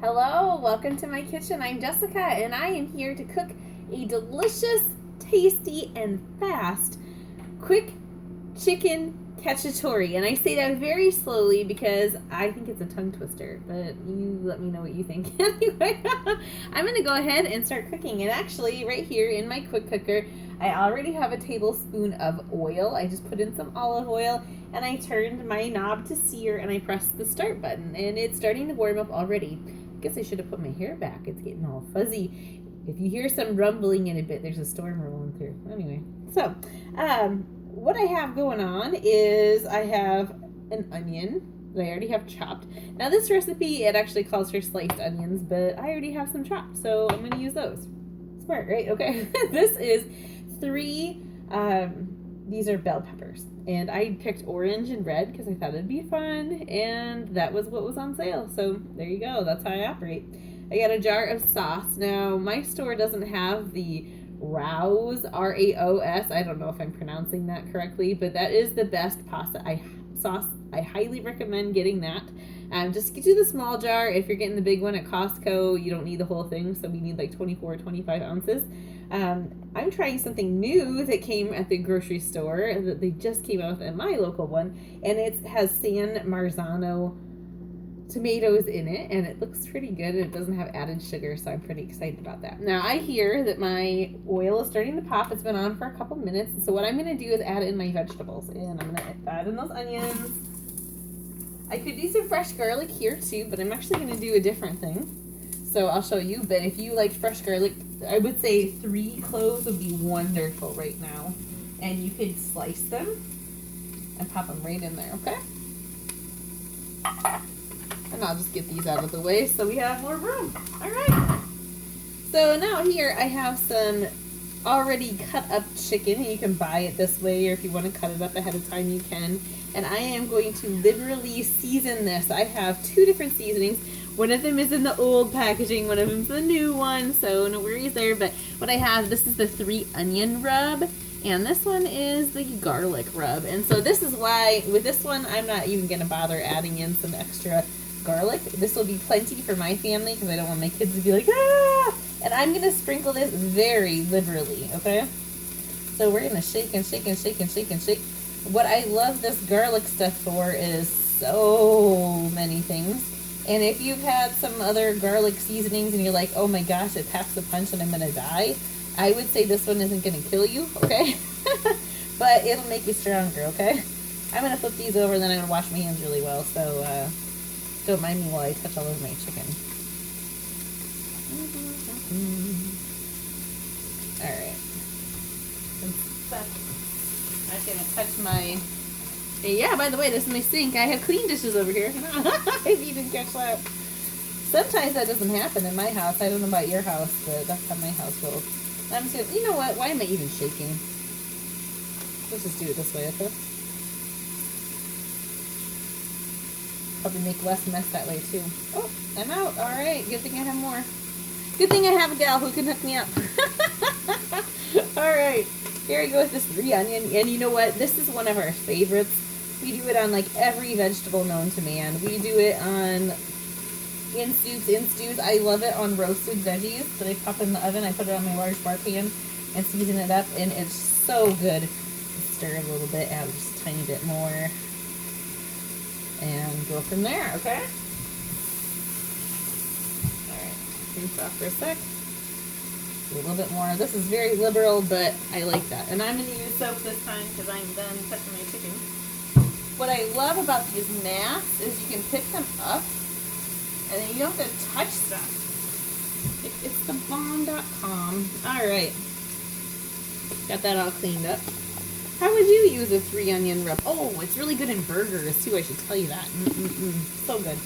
Hello, welcome to my kitchen. I'm Jessica and I am here to cook a delicious, tasty, and fast quick chicken cacciatore. And I say that very slowly because I think it's a tongue twister, but you let me know what you think. Anyway, I'm going to go ahead and start cooking. And actually, right here in my quick cooker, I already have a tablespoon of oil. I just put in some olive oil and I turned my knob to sear and I pressed the start button and it's starting to warm up already. I guess I should have put my hair back. It's getting all fuzzy. If you hear some rumbling in a bit, there's a storm rolling through. Anyway, so what I have going on is I have an onion that I already have chopped. Now this recipe, it actually calls for sliced onions, but I already have some chopped, so I'm going to use those. Smart, right? Okay. This is these are bell peppers. And I picked orange and red because I thought it'd be fun, and that was what was on sale. So there you go. That's how I operate. I got a jar of sauce. Now, my store doesn't have the Raos, R-A-O-S. I don't know if I'm pronouncing that correctly, but that is the best pasta sauce. I highly recommend getting that. Just get you the small jar. If you're getting the big one at Costco, you don't need the whole thing, so we need like 24 or 25 ounces. I'm trying something new that came at the grocery store that they just came out with at my local one, and it has San Marzano tomatoes in it, and it looks pretty good. It doesn't have added sugar, so I'm pretty excited about that. Now, I hear that my oil is starting to pop. It's been on for a couple minutes, so what I'm going to do is add in my vegetables, and I'm going to add in those onions. I could do some fresh garlic here too, but I'm actually going to do a different thing. So I'll show you, but if you like fresh garlic, I would say 3 cloves would be wonderful right now. And you could slice them and pop them right in there, okay? And I'll just get these out of the way so we have more room. All right. So now here I have some already cut up chicken. You can buy it this way, or if you want to cut it up ahead of time, you can. And I am going to liberally season this. I have 2 different seasonings. One of them is in the old packaging, one of them's the new one, so no worries there. But what I have, this is the 3 onion rub, and this one is the garlic rub. And so this is why, with this one, I'm not even going to bother adding in some extra garlic. This will be plenty for my family because I don't want my kids to be like, ah! And I'm going to sprinkle this very liberally, okay? So we're going to shake and shake and shake and shake and shake. What I love this garlic stuff for is so many things. And if you've had some other garlic seasonings and you're like, oh my gosh, it packs a punch and I'm going to die, I would say this one isn't going to kill you, okay? But it'll make you stronger, okay? I'm going to flip these over and then I'm going to wash my hands really well, so don't mind me while I touch all over my chicken. Alright. I'm just going to touch my... Yeah, by the way, this is my sink. I have clean dishes over here. If you didn't catch that. Sometimes that doesn't happen in my house. I don't know about your house, but that's how my house rolls. I'm just gonna, you know what? Why am I even shaking? Let's just do it this way, okay? Probably make less mess that way, too. Oh, I'm out. All right. Good thing I have more. Good thing I have a gal who can hook me up. All right. Here I go with this 3 onion. And you know what? This is one of our favorites. We do it on like every vegetable known to man. We do it on in stews. I love it on roasted veggies that I pop in the oven. I put it on my large bar pan and season it up, and it's so good. Stir a little bit, add just a tiny bit more, and go from there, okay? Alright, rinse off for a sec. A little bit more. This is very liberal, but I like that. And I'm going to use soap this time because I'm done touching my chicken. What I love about these mats is you can pick them up and then you don't have to touch stuff. It's the bomb.com. Alright. Got that all cleaned up. How would you use a 3 onion rub? Oh, it's really good in burgers too, I should tell you that. So good.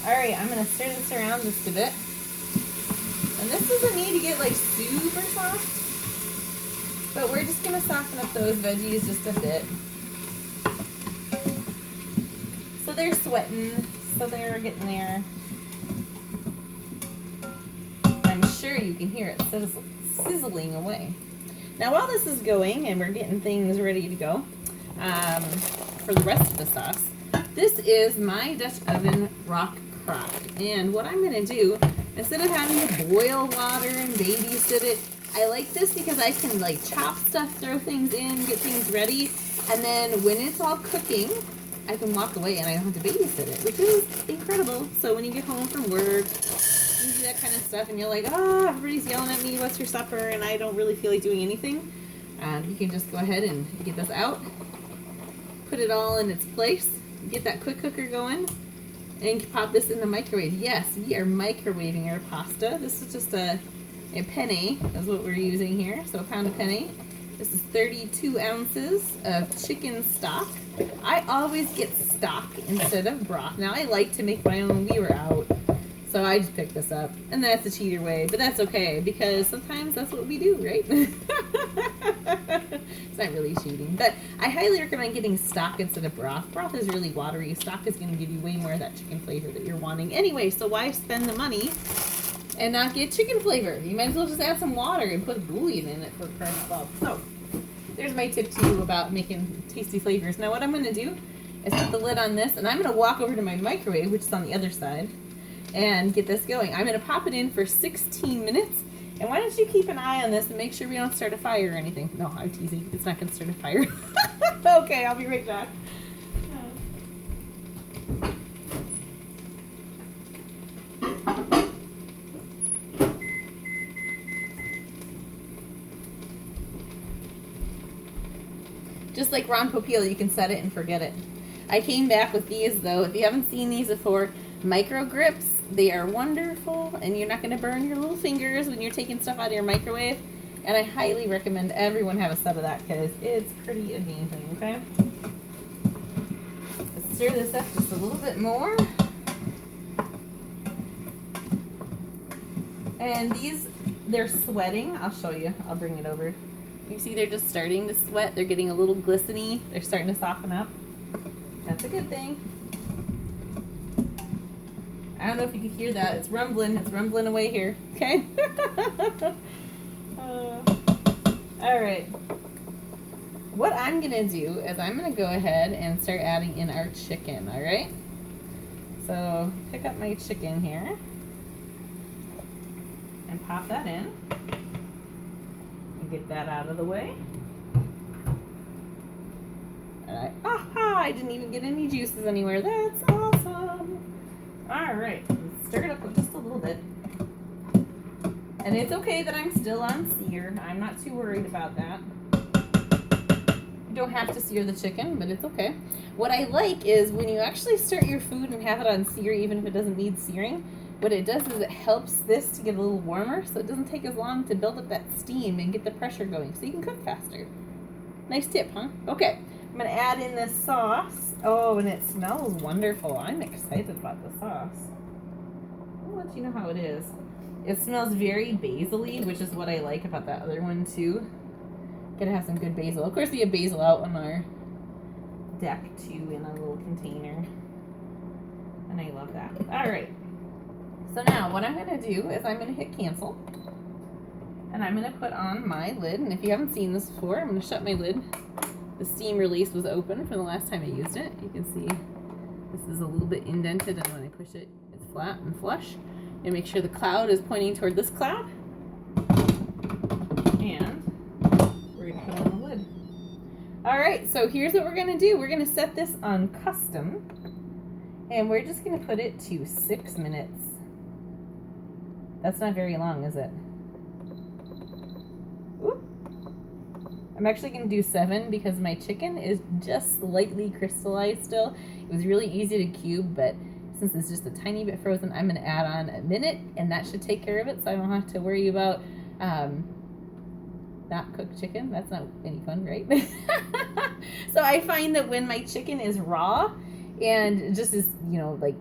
Alright, I'm going to stir this around just a bit. And this doesn't need to get like super soft, but we're just going to soften up those veggies just a bit. So they're sweating, so they're getting there. I'm sure you can hear it sizzling away. Now while this is going and we're getting things ready to go for the rest of the sauce, this is my Dutch oven rock crock. And what I'm going to do, instead of having to boil water and babysit it, I like this because I can like chop stuff, throw things in, get things ready, and then when it's all cooking, I can walk away and I don't have to babysit it, which is incredible. So when you get home from work, you do that kind of stuff and you're like, oh, everybody's yelling at me, what's your supper? And I don't really feel like doing anything. You can just go ahead and get this out, put it all in its place, get that quick cooker going, and pop this in the microwave. Yes, we are microwaving our pasta. This is just a penne, is what we're using here. So a pound of penne. This is 32 ounces of chicken stock. I always get stock instead of broth. Now I like to make my own. We were out, so I just picked this up. And that's the cheater way, but that's okay because sometimes that's what we do, right? It's not really cheating, but I highly recommend getting stock instead of broth. Broth is really watery. Stock is going to give you way more of that chicken flavor that you're wanting anyway, so why spend the money and not get chicken flavor? You might as well just add some water and put bouillon in it for crying out loud. So there's my tip to you about making tasty flavors. Now what I'm going to do is put the lid on this, and I'm going to walk over to my microwave, which is on the other side, and get this going. I'm going to pop it in for 16 minutes. And why don't you keep an eye on this and make sure we don't start a fire or anything. No, I'm teasing. It's not going to start a fire. Okay, I'll be right back. Just like Ron Popeil, you can set it and forget it. I came back with these, though. If you haven't seen these before, micro grips. They are wonderful, and you're not going to burn your little fingers when you're taking stuff out of your microwave. And I highly recommend everyone have a set of that because it's pretty amazing, okay? Let's stir this up just a little bit more. And these, they're sweating. I'll show you. I'll bring it over. You see they're just starting to sweat. They're getting a little glistening. They're starting to soften up. That's a good thing. I don't know if you can hear that. It's rumbling. It's rumbling away here. Okay? All right. What I'm going to do is I'm going to go ahead and start adding in our chicken, all right? So pick up my chicken here and pop that in. And get that out of the way. All right. Aha! I didn't even get any juices anywhere. That's awesome. All right. Let's stir it up just a little bit. And it's okay that I'm still on sear. I'm not too worried about that. You don't have to sear the chicken, but it's okay. What I like is when you actually start your food and have it on sear, even if it doesn't need searing, what it does is it helps this to get a little warmer, so it doesn't take as long to build up that steam and get the pressure going, so you can cook faster. Nice tip, huh? Okay, I'm going to add in this sauce. Oh, and it smells wonderful. I'm excited about the sauce. I'll let you know how it is. It smells very basil-y, which is what I like about that other one too. Gotta have some good basil. Of course, we have basil out on our deck too in a little container. And I love that. Alright. So now what I'm gonna do is I'm gonna hit cancel. And I'm gonna put on my lid. And if you haven't seen this before, I'm gonna shut my lid. The steam release was open from the last time I used it. You can see this is a little bit indented, and when I push it, it's flat and flush. And make sure the cloud is pointing toward this cloud. And we're going to put on the lid. All right, so here's what we're going to do. We're going to set this on custom. And we're just going to put it to 6 minutes. That's not very long, is it? Oop. I'm actually going to do 7 because my chicken is just slightly crystallized still. It was really easy to cube, but since it's just a tiny bit frozen, I'm going to add on a minute, and that should take care of it, so I don't have to worry about not cooked chicken. That's not any fun, right? So I find that when my chicken is raw and just is, you know, like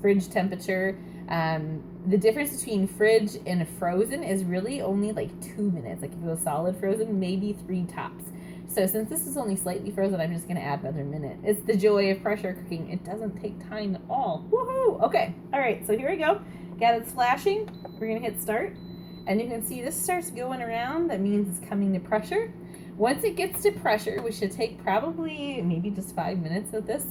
fridge temperature, the difference between fridge and frozen is really only like 2 minutes. Like if it was solid frozen, maybe 3 tops. So since this is only slightly frozen, I'm just going to add another minute. It's the joy of pressure cooking. It doesn't take time at all. Woohoo! Okay. All right. So here we go. Got it flashing. We're going to hit start. And you can see this starts going around. That means it's coming to pressure. Once it gets to pressure, which should take probably maybe just 5 minutes of this,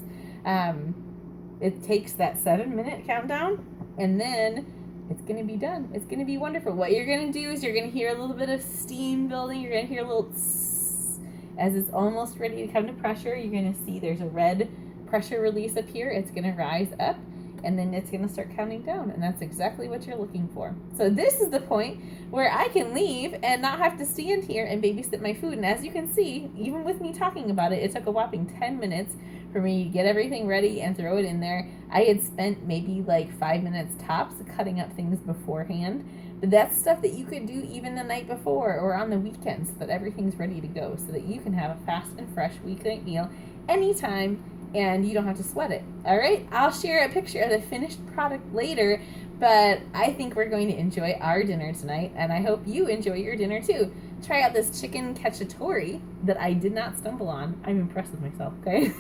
It takes that 7-minute countdown, and then it's going to be done. It's going to be wonderful. What you're going to do is you're going to hear a little bit of steam building. You're going to hear a little tss. As it's almost ready to come to pressure, you're going to see there's a red pressure release up here. It's going to rise up, and then it's going to start counting down, and that's exactly what you're looking for. So this is the point where I can leave and not have to stand here and babysit my food. And as you can see, even with me talking about it, it took a whopping 10 minutes for me to get everything ready and throw it in there. I had spent maybe like 5 minutes tops cutting up things beforehand. But that's stuff that you could do even the night before or on the weekend, so that everything's ready to go, so that you can have a fast and fresh weeknight meal anytime and you don't have to sweat it. All right, I'll share a picture of the finished product later, but I think we're going to enjoy our dinner tonight, and I hope you enjoy your dinner too. Try out this chicken cacciatore that I did not stumble on. I'm impressed with myself, okay?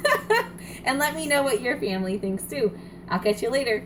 And let me know what your family thinks too. I'll catch you later.